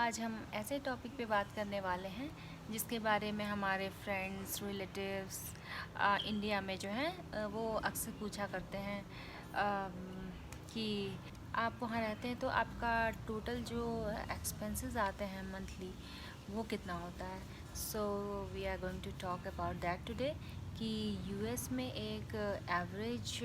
आज हम ऐसे टॉपिक पे बात करने वाले हैं जिसके बारे में हमारे फ्रेंड्स रिलेटिव्स इंडिया में जो हैं वो अक्सर पूछा करते हैं कि आप वहाँ रहते हैं तो आपका टोटल जो एक्सपेंसेस आते हैं मंथली वो कितना होता है। So we are going to talk about that today कि यूएस में एक एवरेज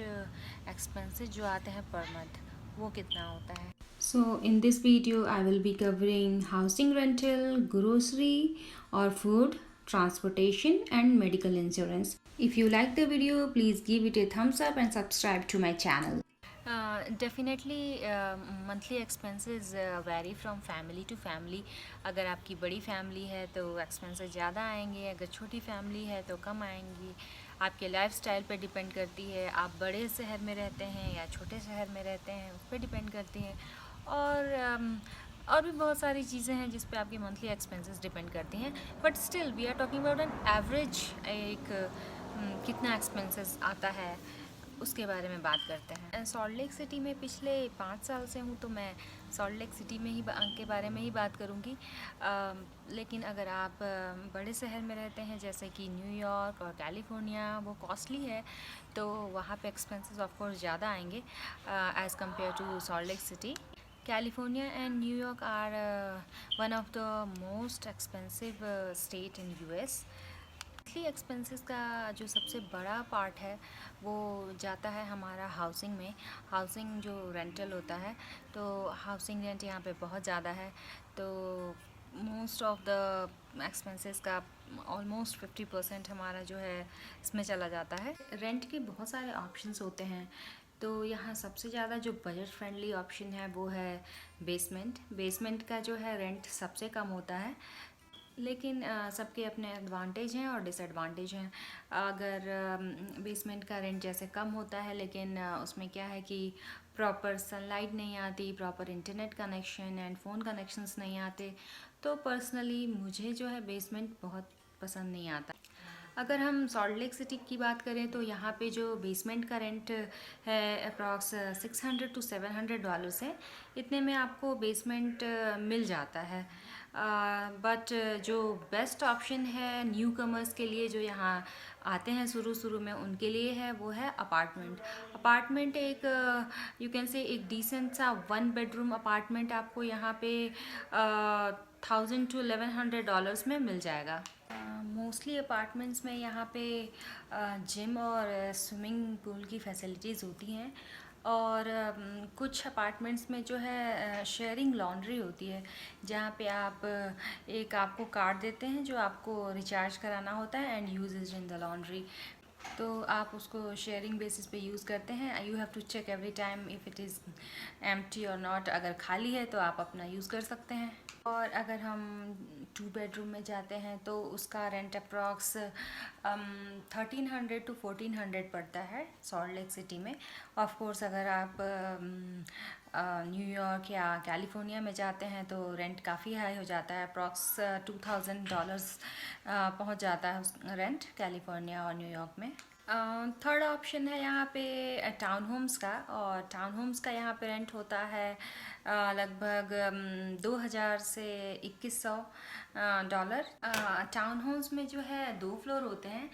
एक्सपेंसेस जो आते हैं पर मंथ वो कितना होता है। So, in this video, I will be covering housing rental, grocery or food, transportation, and medical insurance. If you like the video, please give it a thumbs up and subscribe to my channel. Definitely monthly expenses vary from family to family. अगर आपकी बड़ी family है तो expenses ज़्यादा आएंगे, अगर छोटी family है तो कम आएंगी। आपके लाइफस्टाइल पे डिपेंड करती है, आप बड़े शहर में रहते हैं या छोटे शहर में रहते हैं उस पर डिपेंड करती हैं। और भी बहुत सारी चीज़ें हैं जिस पे आपकी मंथली एक्सपेंसेस डिपेंड करती हैं। But still we are talking about an average एक कितना एक्सपेंसेस आता है उसके बारे में बात करते हैं। सॉल्ट लेक सिटी में पिछले 5 साल से हूँ तो मैं सॉल्ट लेक सिटी में ही के बारे में ही बात करूँगी। लेकिन अगर आप बड़े शहर में रहते हैं जैसे कि न्यूयॉर्क और कैलिफोर्निया, वो कॉस्टली है तो वहाँ पे एक्सपेंसेस ऑफ कोर्स ज़्यादा आएंगे as compared to Salt Lake City. California and New York are one of the most expensive state in US। Monthly expenses का जो सबसे बड़ा पार्ट है वो जाता है हमारा हाउसिंग में। हाउसिंग जो रेंटल होता है तो हाउसिंग रेंट यहाँ पे बहुत ज़्यादा है, तो मोस्ट ऑफ द एक्सपेंसेस का ऑलमोस्ट 50% हमारा जो है इसमें चला जाता है। रेंट के बहुत सारे ऑप्शंस होते हैं, तो यहाँ सबसे ज़्यादा जो बजट फ्रेंडली ऑप्शन है वो है बेसमेंट। बेसमेंट का जो है रेंट सबसे कम होता है, लेकिन सबके अपने एडवांटेज हैं और डिसएडवांटेज हैं। अगर बेसमेंट का रेंट जैसे कम होता है लेकिन उसमें क्या है कि प्रॉपर सनलाइट नहीं आती, proper internet connection and phone connections नहीं आते, तो पर्सनली मुझे जो है बेसमेंट बहुत पसंद नहीं आता। अगर हम सॉल्ट लेक सिटी की बात करें तो यहाँ पे जो बेसमेंट का रेंट है अप्रॉक्स $600 to $700 है। इतने में आपको बेसमेंट मिल जाता है। बट जो बेस्ट ऑप्शन है न्यू कमर्स के लिए जो यहाँ आते हैं शुरू शुरू में उनके लिए है वो है अपार्टमेंट। अपार्टमेंट एक यू कैन से एक डिसेंट सा 1 बेडरूम अपार्टमेंट आपको यहाँ पे $1,000 to $1,100 में मिल जाएगा। मोस्टली अपार्टमेंट्स में यहाँ पे जिम और स्विमिंग पूल की फैसिलिटीज़ होती हैं, और कुछ अपार्टमेंट्स में जो है शेयरिंग लॉन्ड्री होती है जहाँ पे आप एक आपको कार्ड देते हैं जो आपको रिचार्ज कराना होता है and use is in the laundry, तो आप उसको शेयरिंग बेसिस पे यूज़ करते हैं। You have to check every time if it is empty और नॉट। अगर खाली है तो आप अपना यूज़ कर सकते हैं। और अगर हम 2 बेडरूम में जाते हैं तो उसका रेंट अप्रॉक्स 1300 to 1400 पड़ता है सॉल्ट लेक सिटी में। ऑफ कोर्स अगर आप न्यूयॉर्क या कैलिफोर्निया में जाते हैं तो रेंट काफ़ी हाई हो जाता है, अप्रॉक्स $2,000 पहुंच जाता है रेंट कैलिफोर्निया और न्यूयॉर्क में। थर्ड ऑप्शन है यहाँ पे टाउन होम्स का, और टाउन होम्स का यहाँ पे रेंट होता है लगभग 2000 से $2,100। टाउन होम्स में जो है 2 फ्लोर होते हैं,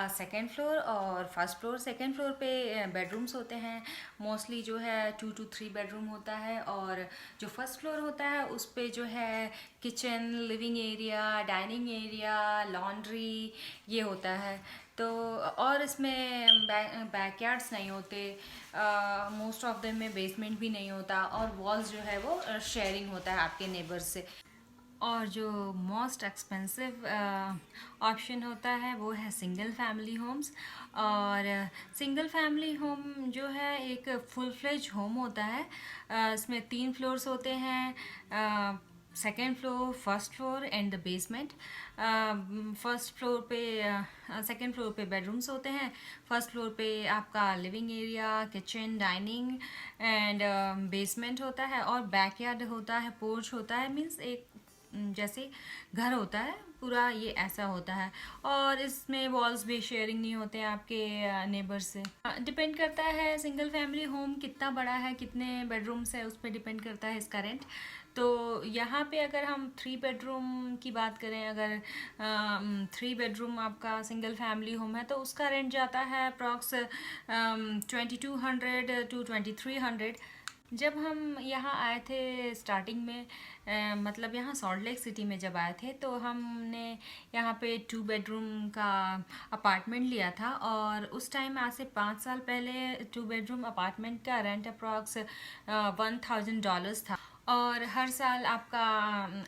सेकेंड फ्लोर और फर्स्ट फ्लोर। सेकेंड फ्लोर पे बेडरूम्स होते हैं, मोस्टली जो है 2 to 3 बेडरूम होता है, और जो फर्स्ट फ्लोर होता है उस पे जो है kitchen, living area, dining area, laundry ये होता है। तो और इसमें बैकयार्ड्स नहीं होते, मोस्ट ऑफ देम में बेसमेंट भी नहीं होता, और वॉल्स जो है वो शेयरिंग होता है आपके नेबर्स से। और जो मोस्ट एक्सपेंसिव ऑप्शन होता है वो है सिंगल फैमिली होम्स। और सिंगल फैमिली होम जो है एक फुल फ्लेज होम होता है। इसमें 3 फ्लोर्स होते हैं, second floor, first floor and the basement. First floor पे सेकेंड फ्लोर पे बेडरूम्स होते हैं, फर्स्ट फ्लोर पे आपका living area, kitchen, dining and basement होता है, और बैकयार्ड होता है, पोर्च होता है, मीन्स एक जैसे घर होता है पूरा, ये ऐसा होता है। और इसमें वॉल्स भी शेयरिंग नहीं होते हैं आपके नेबर से। डिपेंड करता है सिंगल फैमिली होम कितना बड़ा है, कितने बेडरूम्स है, उस पर डिपेंड करता है इसका रेंट। तो यहाँ पे अगर हम 3 बेडरूम की बात करें, अगर 3 बेडरूम आपका सिंगल फैमिली होम है तो उसका रेंट जाता है अप्रॉक्स 2200 to 2300। जब हम यहाँ आए थे स्टार्टिंग में, मतलब यहाँ सॉल्ट लेक सिटी में जब आए थे तो हमने यहाँ पे 2 बेडरूम का अपार्टमेंट लिया था, और उस टाइम आज से 5 साल पहले 2 बेडरूम अपार्टमेंट का रेंट अप्रॉक्स $1000 था। और हर साल आपका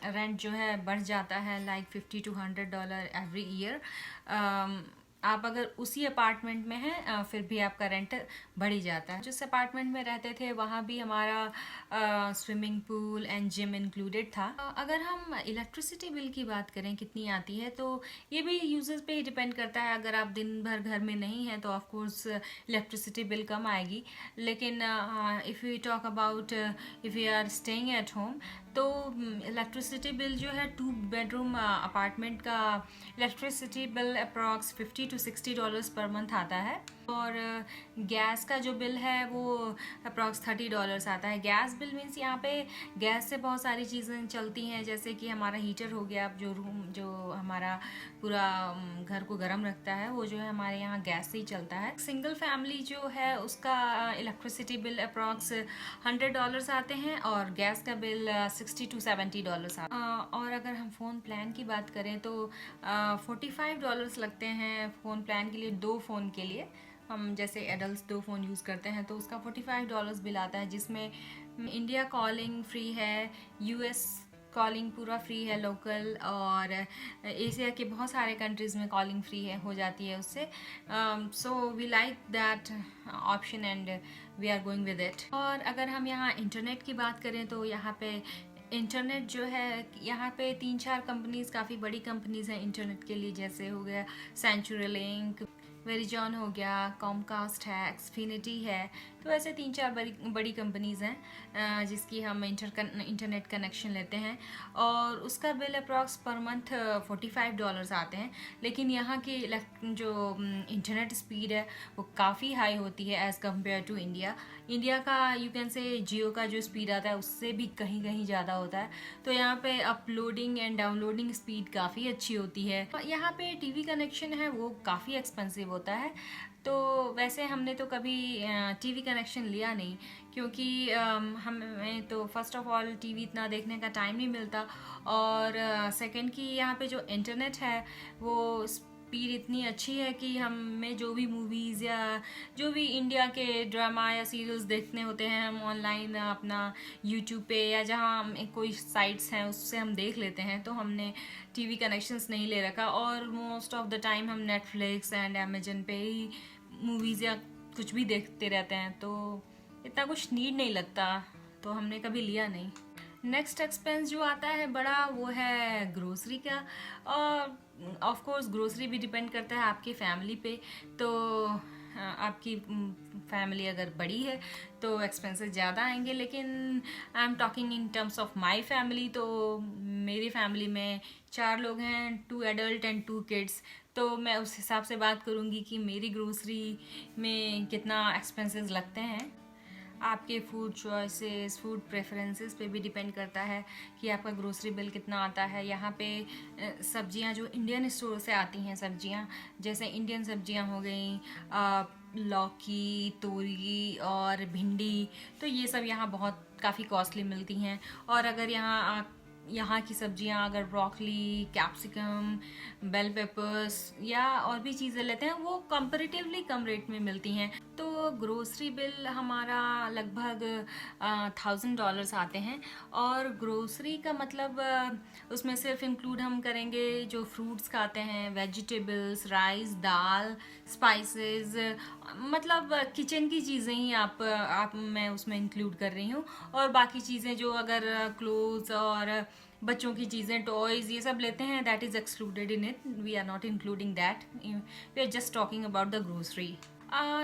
रेंट जो है बढ़ जाता है, लाइक $50 to 100 एवरी ईयर। आप अगर उसी अपार्टमेंट में हैं फिर भी आपका रेंट बढ़ ही जाता है। जिस अपार्टमेंट में रहते थे वहाँ भी हमारा swimming pool and gym included था। अगर हम इलेक्ट्रिसिटी बिल की बात करें कितनी आती है, तो ये भी यूजर्स पे ही डिपेंड करता है। अगर आप दिन भर घर में नहीं हैं तो ऑफ कोर्स इलेक्ट्रिसिटी बिल कम आएगी, लेकिन if you talk about if you are staying at home तो इलेक्ट्रिसिटी बिल जो है 2 बेडरूम अपार्टमेंट का electricity bill approx $50 to 60 per month आता है। और गैस का जो बिल है वो अप्रॉक्स $30 आता है। गैस बिल मीन्स यहाँ पे गैस से बहुत सारी चीज़ें चलती हैं, जैसे कि हमारा हीटर हो गया, जो हमारा पूरा घर को गर्म रखता है वो जो है हमारे यहाँ गैस से ही चलता है। सिंगल फैमिली जो है उसका इलेक्ट्रिसिटी बिल अप्रॉक्स $100 आते हैं और गैस का बिल $60 to 70 आता है। और अगर हम फ़ोन प्लान की बात करें तो $45 लगते हैं फ़ोन प्लान के लिए, 2 फ़ोन के लिए। हम जैसे एडल्ट 2 फ़ोन यूज़ करते हैं तो उसका $45 बिल आता है, जिसमें इंडिया कॉलिंग फ्री है, यूएस कॉलिंग पूरा फ्री है लोकल, और एशिया के बहुत सारे कंट्रीज़ में कॉलिंग फ्री है हो जाती है उससे। So we like that option and we are going with it. और अगर हम यहाँ इंटरनेट की बात करें तो यहाँ पे इंटरनेट जो है, यहाँ पे 3-4 कंपनीज़, काफ़ी बड़ी कंपनीज़ हैं इंटरनेट के लिए, जैसे हो गया सेंचुरी लिंक, वेरिजॉन हो गया, कॉमकास्ट है, एक्सफिनिटी है। तो ऐसे 3-4 बड़ी कंपनीज़ हैं जिसकी हम इंटरनेट कनेक्शन लेते हैं, और उसका बिल अप्रॉक्स पर मंथ $45 आते हैं। लेकिन यहाँ की जो इंटरनेट स्पीड है वो काफ़ी हाई होती है एज़ कम्पेयर टू इंडिया का। यू कैन से जियो का जो स्पीड आता है उससे भी कहीं कहीं ज़्यादा होता है। तो यहाँ पे अपलोडिंग एंड डाउनलोडिंग स्पीड काफ़ी अच्छी होती है। यहाँ पे टीवी कनेक्शन है वो काफ़ी एक्सपेंसिव होता है, तो वैसे हमने तो कभी टीवी कनेक्शन लिया नहीं, क्योंकि हमें तो फर्स्ट ऑफ ऑल टीवी इतना देखने का टाइम नहीं मिलता, और सेकंड की यहाँ पे जो इंटरनेट है वो स्पीड इतनी अच्छी है कि हमें जो भी मूवीज़ या जो भी इंडिया के ड्रामा या सीरियल्स देखने होते हैं हम ऑनलाइन अपना यूट्यूब पे या जहाँ कोई साइट्स हैं उससे हम देख लेते हैं। तो हमने टीवी कनेक्शंस नहीं ले रखा, और मोस्ट ऑफ द टाइम हम नेटफ्लिक्स एंड अमेजन पे ही मूवीज़ या कुछ भी देखते रहते हैं, तो इतना कुछ नीड नहीं लगता, तो हमने कभी लिया नहीं। नेक्स्ट एक्सपेंस जो आता है बड़ा वो है ग्रोसरी का, और ऑफ कोर्स ग्रोसरी भी डिपेंड करता है आपकी फैमिली पे। तो आपकी फैमिली अगर बड़ी है तो एक्सपेंसेस ज़्यादा आएंगे, लेकिन I am talking in terms of my family. तो मेरी फैमिली में 4 लोग हैं, 2 एडल्ट एंड 2 किड्स। तो मैं उस हिसाब से बात करूँगी कि मेरी ग्रोसरी में कितना एक्सपेंसेस लगते हैं। आपके फूड चॉइसेस, फूड प्रेफरेंसेस पे भी डिपेंड करता है कि आपका ग्रोसरी बिल कितना आता है। यहाँ पे सब्जियाँ जो इंडियन स्टोर से आती हैं, सब्जियाँ जैसे इंडियन सब्जियाँ हो गई, लौकी, तोरी और भिंडी, तो ये सब यहाँ बहुत काफ़ी कॉस्टली मिलती हैं। और अगर यहाँ की सब्जियाँ अगर ब्रोकली, कैप्सिकम, बेल पेपर्स या और भी चीज़ें लेते हैं वो कंपैरेटिवली कम रेट में मिलती हैं। तो ग्रोसरी बिल हमारा लगभग $1000 आते हैं। और ग्रोसरी का मतलब उसमें सिर्फ इंक्लूड हम करेंगे जो फ्रूट्स खाते हैं, वेजिटेबल्स, राइस, दाल, स्पाइसेस, मतलब किचन की चीज़ें ही मैं उसमें इंक्लूड कर रही हूँ। और बाकी चीज़ें जो अगर क्लोथ्स और बच्चों की चीज़ें, टॉयज़, ये सब लेते हैं, that is excluded in it, we are not including that, we are just talking about the grocery.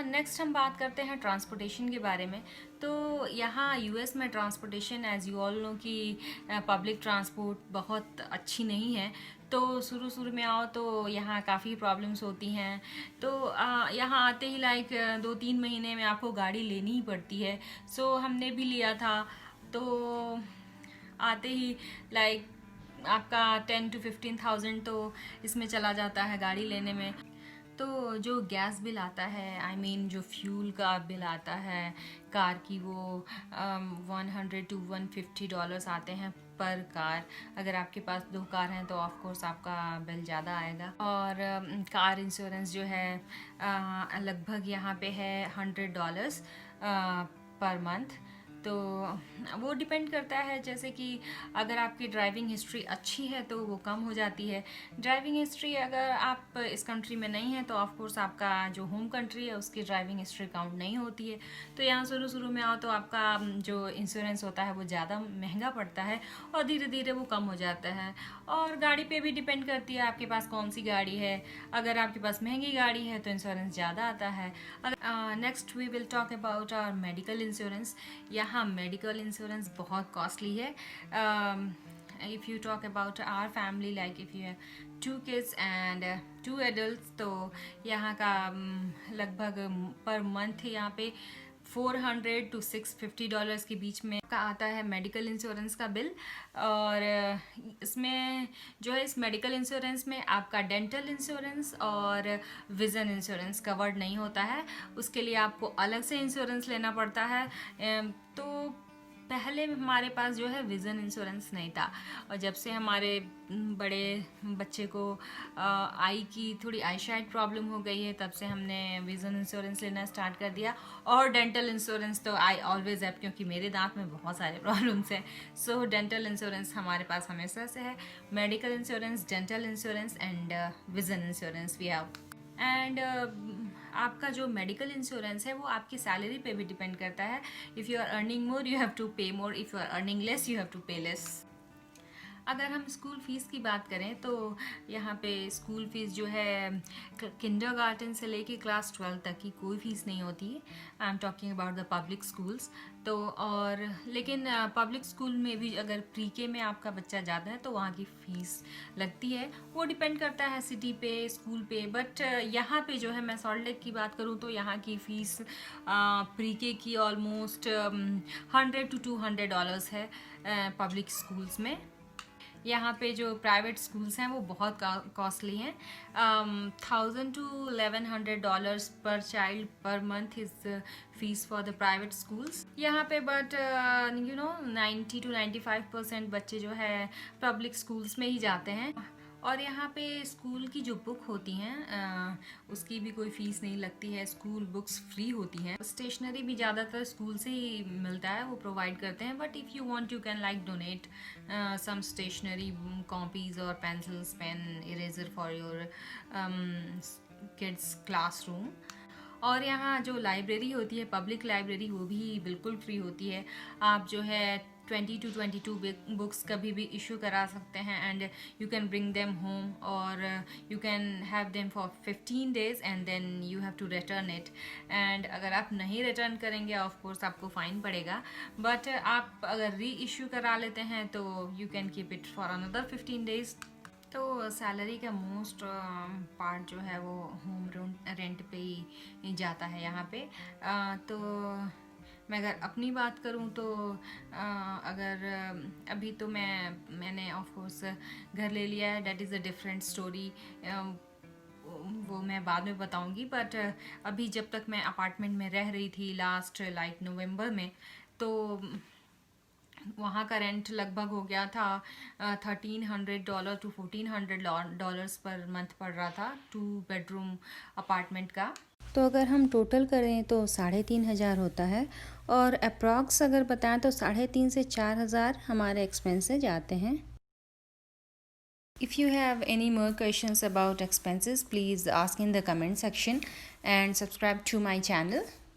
Next हम बात करते हैं ट्रांसपोर्टेशन के बारे में। तो यहाँ यूएस में transportation as you all know कि पब्लिक ट्रांसपोर्ट बहुत अच्छी नहीं है। तो शुरू में आओ तो यहाँ काफ़ी प्रॉब्लम्स होती हैं। तो यहाँ आते ही लाइक 2-3 महीने में आपको गाड़ी लेनी ही पड़ती है। सो हमने भी लिया था। तो आते ही लाइक आपका 10 to 15,000 तो इसमें चला जाता है गाड़ी लेने में। तो जो गैस बिल आता है, आई मीन जो फ्यूल का बिल आता है कार की, वो $100 to $150 आते हैं पर कार। अगर आपके पास 2 कार हैं तो ऑफ कोर्स आपका बिल ज़्यादा आएगा। और कार इंश्योरेंस जो है लगभग यहाँ पे है $100 पर मंथ। तो वो डिपेंड करता है, जैसे कि अगर आपकी ड्राइविंग हिस्ट्री अच्छी है तो वो कम हो जाती है। ड्राइविंग हिस्ट्री अगर आप इस कंट्री में नहीं है तो ऑफ कोर्स आपका जो होम कंट्री है उसकी ड्राइविंग हिस्ट्री काउंट नहीं होती है। तो यहाँ शुरू में आओ तो आपका जो इंश्योरेंस होता है वो ज़्यादा महंगा पड़ता है और धीरे धीरे वो कम हो जाता है। और गाड़ी पे भी डिपेंड करती है आपके पास कौन सी गाड़ी है। अगर आपके पास महंगी गाड़ी है तो इंश्योरेंस ज़्यादा आता है। Next we will talk about our medical insurance. यहाँ मेडिकल इंश्योरेंस बहुत कॉस्टली है। If you talk about our family, like if you have 2 kids and 2 adults, तो यहाँ का लगभग पर मंथ यहाँ पे $400 to $650 के बीच में का आता है मेडिकल इंश्योरेंस का बिल। और इसमें जो है, इस मेडिकल इंश्योरेंस में आपका डेंटल इंश्योरेंस और विज़न इंश्योरेंस कवर्ड नहीं होता है। उसके लिए आपको अलग से इंश्योरेंस लेना पड़ता है। तो पहले हमारे पास जो है विज़न इंश्योरेंस नहीं था, और जब से हमारे बड़े बच्चे को आई की थोड़ी आई साइट प्रॉब्लम हो गई है, तब से हमने विज़न इंश्योरेंस लेना स्टार्ट कर दिया। और डेंटल इंश्योरेंस तो आई ऑलवेज हैव, क्योंकि मेरे दांत में बहुत सारे प्रॉब्लम्स हैं। सो डेंटल इंश्योरेंस हमारे पास हमेशा से है। Medical insurance, dental insurance and vision insurance we have. And आपका जो मेडिकल इंश्योरेंस है वो आपकी सैलरी पे भी डिपेंड करता है। If you are earning more you have to pay more, if you are earning less you have to pay less. अगर हम स्कूल फ़ीस की बात करें तो यहाँ पे स्कूल फ़ीस जो है किंडरगार्टन से लेके क्लास 12 तक की कोई फ़ीस नहीं होती है। I am talking about the public schools. तो और लेकिन पब्लिक स्कूल में भी अगर प्री के में आपका बच्चा जाता है तो वहाँ की फ़ीस लगती है। वो डिपेंड करता है सिटी पे, स्कूल पे। बट यहाँ पे जो है, मैं सॉल्ट लेक की बात करूँ तो यहाँ की फ़ीस प्री के की ऑलमोस्ट $100 to $200 है पब्लिक स्कूल्स में। यहाँ पे जो प्राइवेट स्कूल्स हैं वो बहुत कॉस्टली हैं। $1,000 to $1,100 पर child per month is fees for the private schools यहाँ पे। बट 90 to 95% बच्चे जो है पब्लिक स्कूल्स में ही जाते हैं। और यहाँ पे स्कूल की जो बुक होती हैं उसकी भी कोई फ़ीस नहीं लगती है। स्कूल बुक्स फ्री होती हैं। स्टेशनरी भी ज़्यादातर स्कूल से ही मिलता है, वो प्रोवाइड करते हैं। But if you want you can like donate some stationery, copies और pencils, pen, eraser for your kids classroom. और यहाँ जो लाइब्रेरी होती है, पब्लिक लाइब्रेरी, वो भी बिल्कुल फ्री होती है। आप जो है 20 to 22 बुक्स कभी भी इशू करा सकते हैं and you can bring them home, और you can have them for 15 days and then you have to return it. And अगर आप नहीं रिटर्न करेंगे ऑफ कोर्स आपको फ़ाइन पड़ेगा। बट आप अगर री इशू करा लेते हैं तो you can keep it for another 15 days। तो सैलरी का मोस्ट पार्ट जो है वो होम रेंट पे ही जाता है यहाँ पे। तो मैं अगर अपनी बात करूँ तो अगर अभी तो मैंने ऑफ कोर्स घर ले लिया है, that is a different story, वो मैं बाद में बताऊंगी। बट अभी जब तक मैं अपार्टमेंट में रह रही थी लास्ट लाइक नवंबर में, तो वहाँ का रेंट लगभग हो गया था $1,300 to $1,400 पर मंथ पड़ रहा था 2 bedroom अपार्टमेंट का। तो अगर हम टोटल करें तो 3,500 होता है, और अप्रॉक्स अगर बताएं तो 3,500 से 4,000 हमारे एक्सपेंसेस आते हैं। If you have any more questions about expenses, please ask in the comment section and subscribe to my channel.